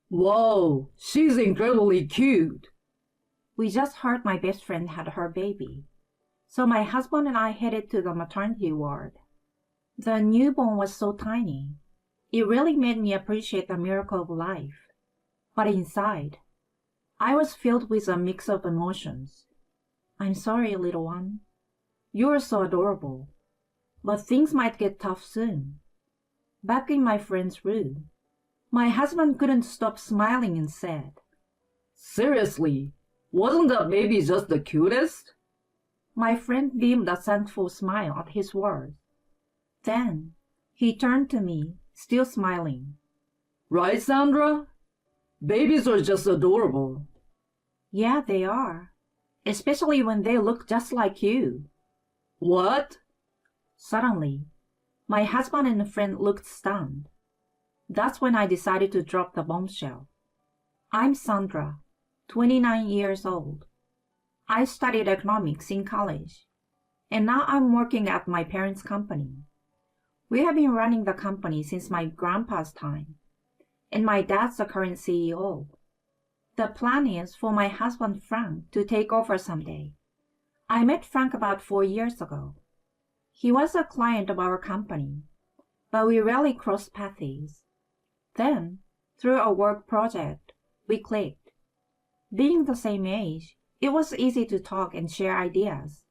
Whoa, she's incredibly cute. We just heard my best friend had her baby. So my husband and I headed to the maternity ward. The newborn was so tiny. It really made me appreciate the miracle of life. But inside, I was filled with a mix of emotions. I'm sorry, little one. You're so adorable. But things might get tough soon. Back in my friend's room, my husband couldn't stop smiling and said, Seriously, wasn't that baby just the cutest? My friend beamed a thankful smile at his words. Then he turned to me, still smiling. Right, Sandra? Babies are just adorable. Yeah, they are. Especially when they look just like you. What? Suddenly, my husband and a friend looked stunned. That's when I decided to drop the bombshell. I'm Sandra, 29 years old. I studied economics in college, and now I'm working at my parents' company. We have been running the company since my grandpa's time, and my dad's the current CEO. The plan is for my husband Frank to take over someday. I met Frank about 4 years ago. He was a client of our company, but we rarely crossed paths. Then, through a work project, we clicked. Being the same age, it was easy to talk and share ideas.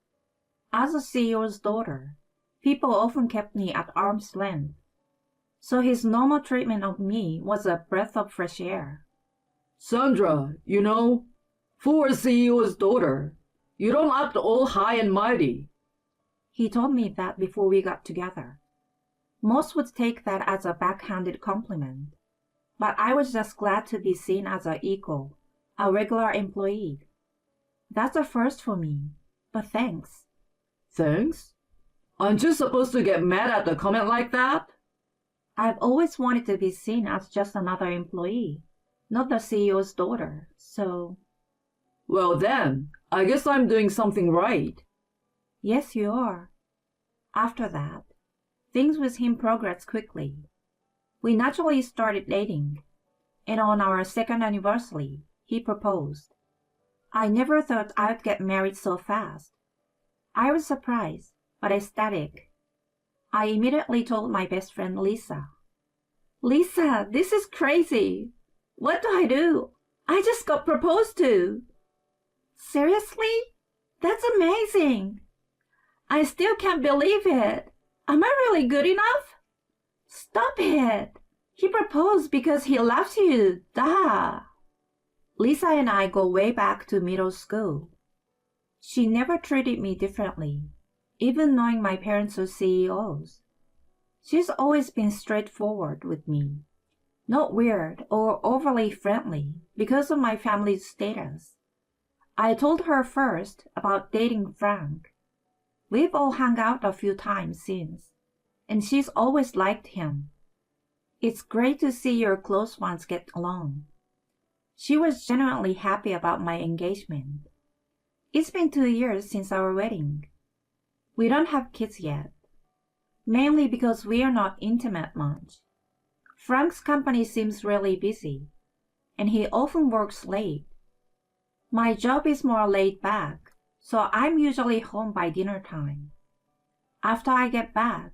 As a CEO's daughter, people often kept me at arm's length. So his normal treatment of me was a breath of fresh air. Sandra, for a CEO's daughter, you don't act all high and mighty. He told me that before we got together. Most would take that as a backhanded compliment, but I was just glad to be seen as an equal, a regular employee. That's a first for me, but thanks. Thanks? Aren't you supposed to get mad at a comment like that? I've always wanted to be seen as just another employee, not the CEO's daughter, so... Well then, I guess I'm doing something right. Yes, you are. After that, things with him progressed quickly. We naturally started dating, and on our second anniversary, he proposed. I never thought I'd get married so fast. I was surprised, but ecstatic. I immediately told my best friend Lisa. Lisa, this is crazy. What do I do? I just got proposed to. Seriously? That's amazing. I still can't believe it. Am I really good enough? Stop it. He proposed because he loves you. Duh. Lisa and I go way back to middle school. She never treated me differently, even knowing my parents are CEOs. She's always been straightforward with me, not weird or overly friendly because of my family's status. I told her first about dating Frank. We've all hung out a few times since, and she's always liked him. It's great to see your close ones get along. She was genuinely happy about my engagement. It's been 2 years since our wedding. We don't have kids yet, mainly because we are not intimate much. Frank's company seems really busy, and he often works late. My job is more laid back, so I'm usually home by dinner time. After I get back,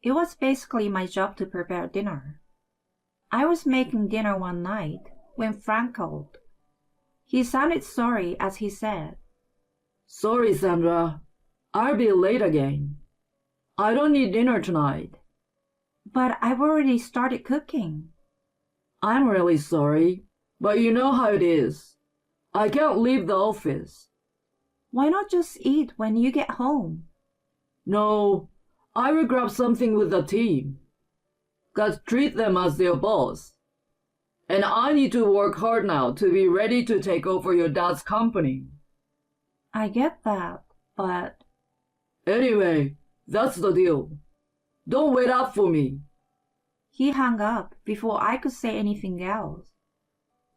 it was basically my job to prepare dinner. I was making dinner one night when Frank called. He sounded sorry as he said, Sorry, Sandra. I'll be late again. I don't need dinner tonight. But I've already started cooking. I'm really sorry, but you know how it is. I can't leave the office. Why not just eat when you get home? No, I will grab something with the team. Gotta treat them as their boss. And I need to work hard now to be ready to take over your dad's company. I get that, but... Anyway, that's the deal. Don't wait up for me. He hung up before I could say anything else.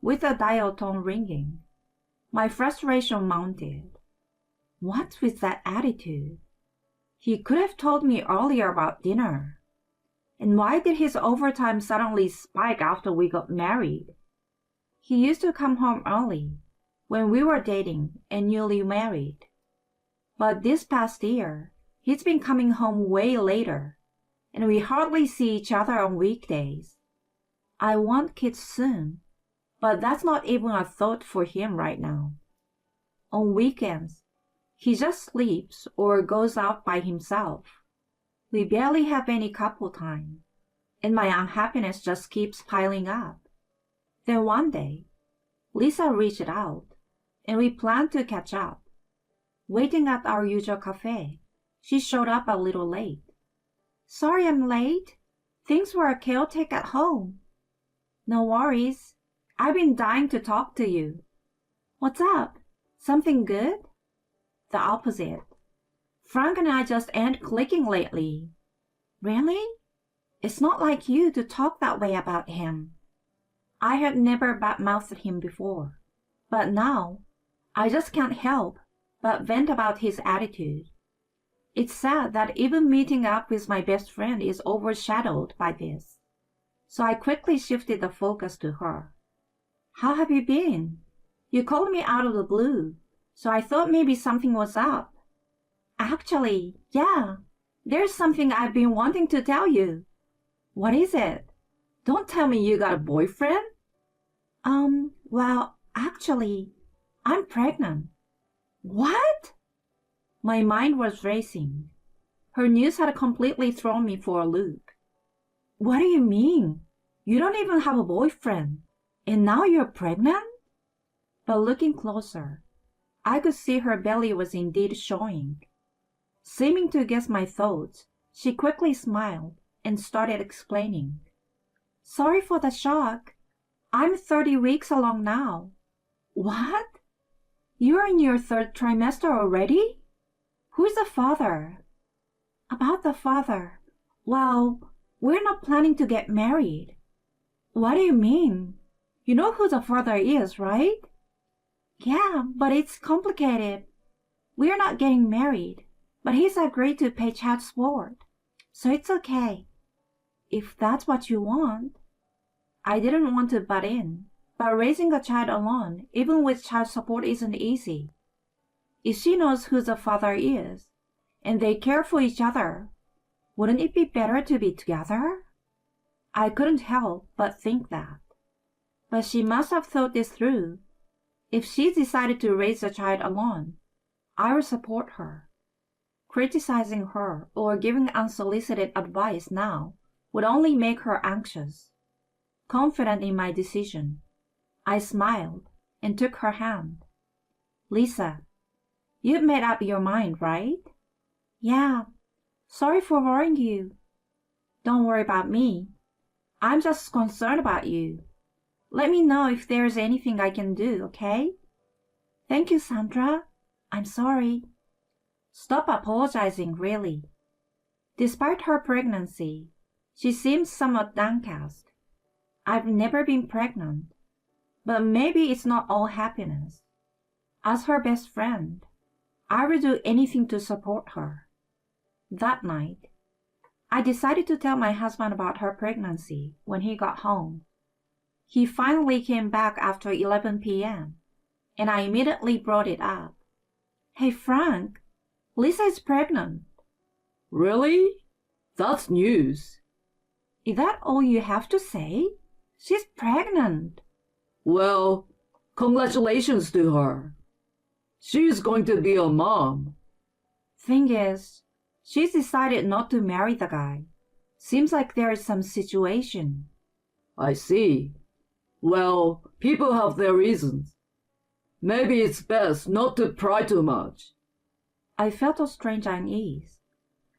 With the dial tone ringing, my frustration mounted. What's with that attitude? He could have told me earlier about dinner. And why did his overtime suddenly spike after we got married? He used to come home early when we were dating and newly married. But this past year, he's been coming home way later, and we hardly see each other on weekdays. I want kids soon, but that's not even a thought for him right now. On weekends, he just sleeps or goes out by himself. We barely have any couple time, and my unhappiness just keeps piling up. Then one day, Lisa reached out, and we planned to catch up. Waiting at our usual cafe, she showed up a little late. Sorry I'm late. Things were chaotic at home. No worries. I've been dying to talk to you. What's up? Something good? The opposite. Frank and I just ain't clicking lately. Really? It's not like you to talk that way about him. I had never badmouthed him before, but now I just can't help but vent about his attitude. It's sad that even meeting up with my best friend is overshadowed by this. So I quickly shifted the focus to her. How have you been? You called me out of the blue, so I thought maybe something was up. Actually, yeah, there's something I've been wanting to tell you. What is it? Don't tell me you got a boyfriend? Well, actually, I'm pregnant. What? My mind was racing. Her news had completely thrown me for a loop. What do you mean? You don't even have a boyfriend, and now you're pregnant? But looking closer, I could see her belly was indeed showing. Seeming to guess my thoughts, she quickly smiled and started explaining. Sorry for the shock. I'm 30 weeks along now. What? You're in your third trimester already? Who's the father? About the father. Well, we're not planning to get married. What do you mean? You know who the father is, right? Yeah, but it's complicated. We're not getting married, but he's agreed to pay child support, so it's okay. If that's what you want. I didn't want to butt in, but raising a child alone, even with child support, isn't easy. If she knows who the father is, and they care for each other, wouldn't it be better to be together? I couldn't help but think that. But she must have thought this through. If she decided to raise the child alone, I would support her. Criticizing her or giving unsolicited advice now would only make her anxious. Confident in my decision, I smiled and took her hand. Lisa, you've made up your mind, right? Yeah. Sorry for worrying you. Don't worry about me. I'm just concerned about you. Let me know if there's anything I can do, okay? Thank you, Sandra. I'm sorry. Stop apologizing, really. Despite her pregnancy, she seems somewhat downcast. I've never been pregnant, but maybe it's not all happiness. As her best friend, I would do anything to support her. That night, I decided to tell my husband about her pregnancy when he got home. He finally came back after 11 p.m., and I immediately brought it up. Hey, Frank, Lisa is pregnant. Really? That's news. Is that all you have to say? She's pregnant. Well, congratulations to her. She's going to be a mom. Thing is, she's decided not to marry the guy. Seems like there is some situation. I see. Well, people have their reasons. Maybe it's best not to pry too much. I felt a strange unease.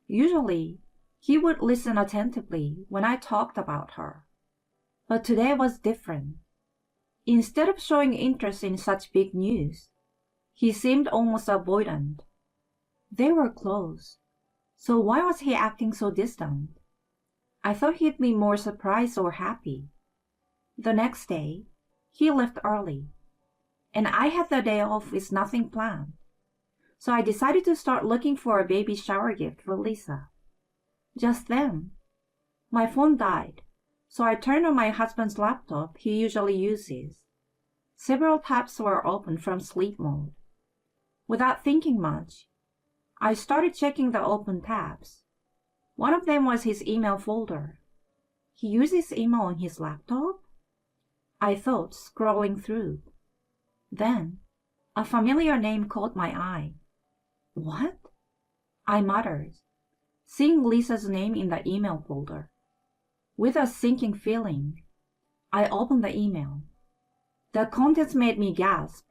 Usually, he would listen attentively when I talked about her. But today was different. Instead of showing interest in such big news, he seemed almost avoidant. They were close, so why was he acting so distant? I thought he'd be more surprised or happy. The next day, he left early, and I had the day off with nothing planned. So I decided to start looking for a baby shower gift for Lisa. Just then, my phone died, so I turned on my husband's laptop he usually uses. Several tabs were opened from sleep mode. Without thinking much, I started checking the open tabs. One of them was his email folder. He uses email on his laptop? I thought, scrolling through. Then, a familiar name caught my eye. What? I muttered, seeing Lisa's name in the email folder. With a sinking feeling, I opened the email. The contents made me gasp.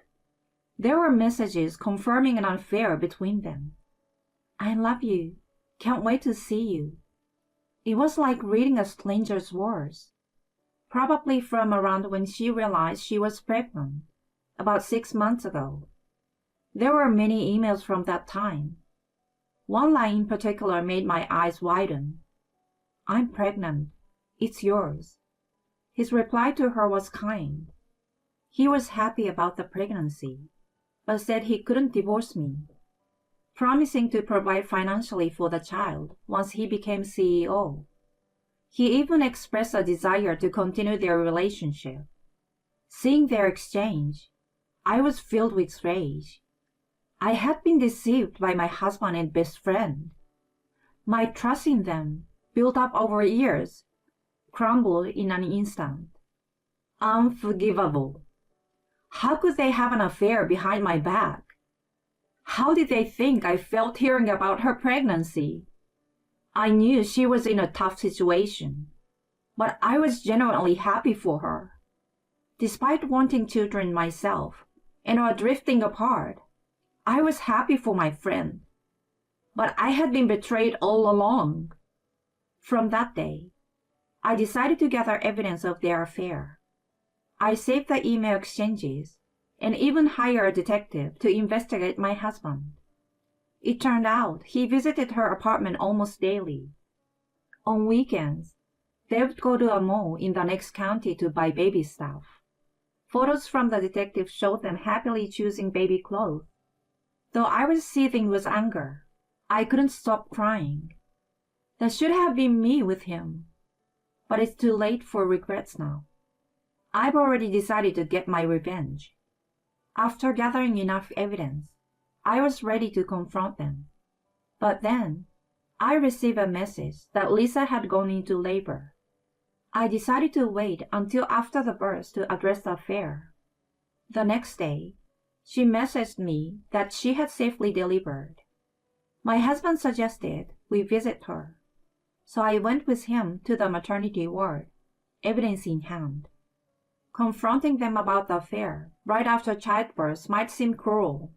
There were messages confirming an affair between them. I love you. Can't wait to see you. It was like reading a stranger's words. Probably from around when she realized she was pregnant, about 6 months ago. There were many emails from that time. One line in particular made my eyes widen. I'm pregnant. It's yours. His reply to her was kind. He was happy about the pregnancy, but said he couldn't divorce me, promising to provide financially for the child once he became CEO. He even expressed a desire to continue their relationship. Seeing their exchange, I was filled with rage. I had been deceived by my husband and best friend. My trust in them, built up over years, crumbled in an instant. Unforgivable. How could they have an affair behind my back? How did they think I felt hearing about her pregnancy? I knew she was in a tough situation, but I was genuinely happy for her. Despite wanting children myself and our drifting apart, I was happy for my friend. But I had been betrayed all along. From that day, I decided to gather evidence of their affair. I saved the email exchanges and even hired a detective to investigate my husband. It turned out he visited her apartment almost daily. On weekends, they would go to a mall in the next county to buy baby stuff. Photos from the detective showed them happily choosing baby clothes. Though I was seething with anger, I couldn't stop crying. That should have been me with him. But it's too late for regrets now. I've already decided to get my revenge. After gathering enough evidence, I was ready to confront them. But then, I received a message that Lisa had gone into labor. I decided to wait until after the birth to address the affair. The next day, she messaged me that she had safely delivered. My husband suggested we visit her, so I went with him to the maternity ward, evidence in hand. Confronting them about the affair right after childbirth might seem cruel,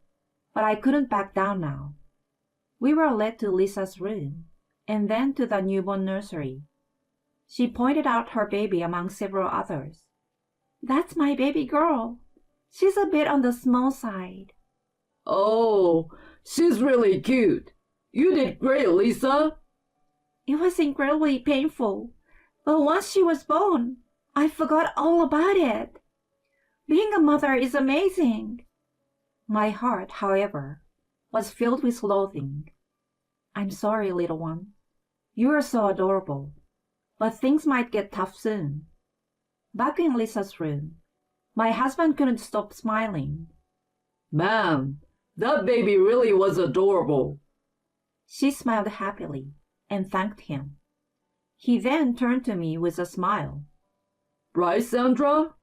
but I couldn't back down now. We were led to Lisa's room, and then to the newborn nursery. She pointed out her baby among several others. That's my baby girl. She's a bit on the small side. Oh, she's really cute. You did great, Lisa. It was incredibly painful, but once she was born, I forgot all about it. Being a mother is amazing. My heart, however, was filled with loathing. I'm sorry, little one. You are so adorable, but things might get tough soon. Back in Lisa's room, my husband couldn't stop smiling. Man, that baby really was adorable. She smiled happily and thanked him. He then turned to me with a smile. Right, Sandra?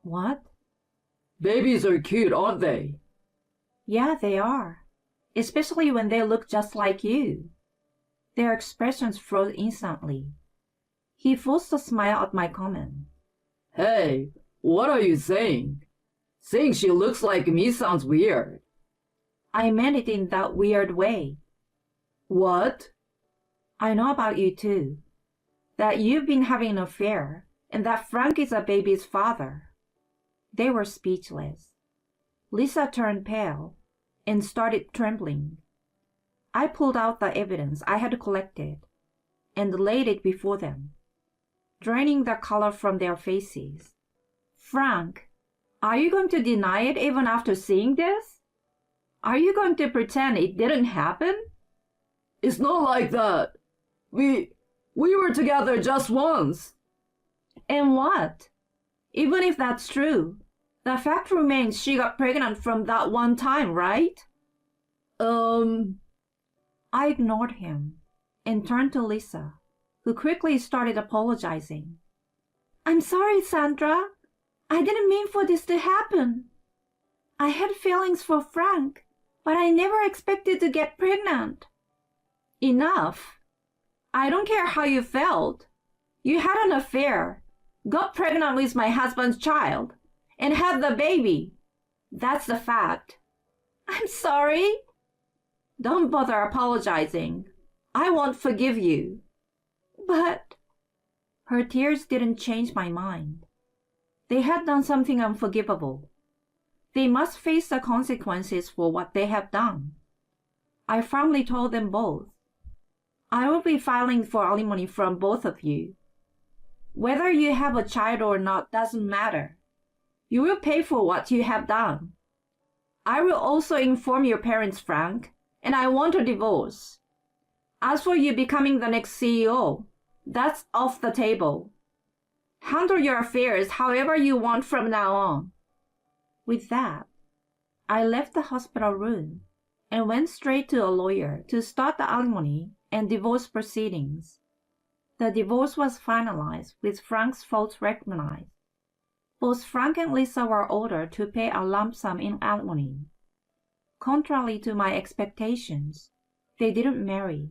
What? Babies are cute, aren't they? Yeah, they are. Especially when they look just like you. Their expressions froze instantly. He forced a smile at my comment. Hey, what are you saying? Saying she looks like me sounds weird. I meant it in that weird way. What? I know about you too. That you've been having an affair, and that Frank is a baby's father. They were speechless. Lisa turned pale and started trembling. I pulled out the evidence I had collected and laid it before them, draining the color from their faces. Frank, are you going to deny it even after seeing this? Are you going to pretend it didn't happen? It's not like that. We were together just once. And what? Even if that's true, The fact remains she got pregnant from that one time, right? I ignored him and turned to Lisa, who quickly started apologizing. I'm sorry, Sandra. I didn't mean for this to happen. I had feelings for Frank, but I never expected to get pregnant. Enough. I don't care how you felt. You had an affair, got pregnant with my husband's child, and had the baby. That's the fact. I'm sorry. Don't bother apologizing. I won't forgive you. But her tears didn't change my mind. They had done something unforgivable. They must face the consequences for what they have done. I firmly told them both. I will be filing for alimony from both of you. Whether you have a child or not doesn't matter. You will pay for what you have done. I will also inform your parents, Frank, and I want a divorce. As for you becoming the next CEO, that's off the table. Handle your affairs however you want from now on. With that, I left the hospital room and went straight to a lawyer to start the alimony and divorce proceedings. The divorce was finalized with Frank's faults recognized. Both Frank and Lisa were ordered to pay a lump sum in alimony. Contrary to my expectations, they didn't marry.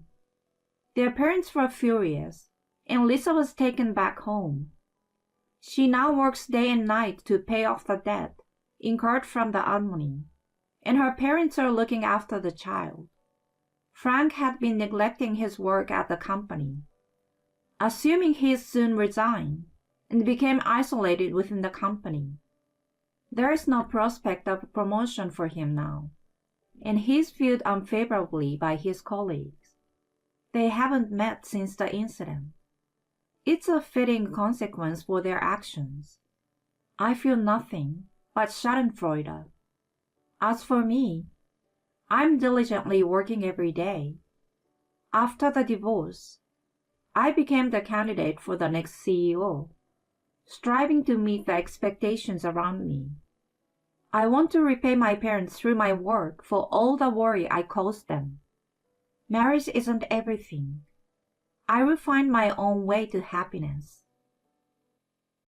Their parents were furious, and Lisa was taken back home. She now works day and night to pay off the debt incurred from the alimony, and her parents are looking after the child. Frank had been neglecting his work at the company. Assuming he soon resigned and became isolated within the company, there is no prospect of promotion for him now, and he is viewed unfavorably by his colleagues. They haven't met since the incident. It's a fitting consequence for their actions. I feel nothing but schadenfreude. As for me, I'm diligently working every day. After the divorce, I became the candidate for the next CEO, striving to meet the expectations around me. I want to repay my parents through my work for all the worry I caused them. Marriage isn't everything. I will find my own way to happiness.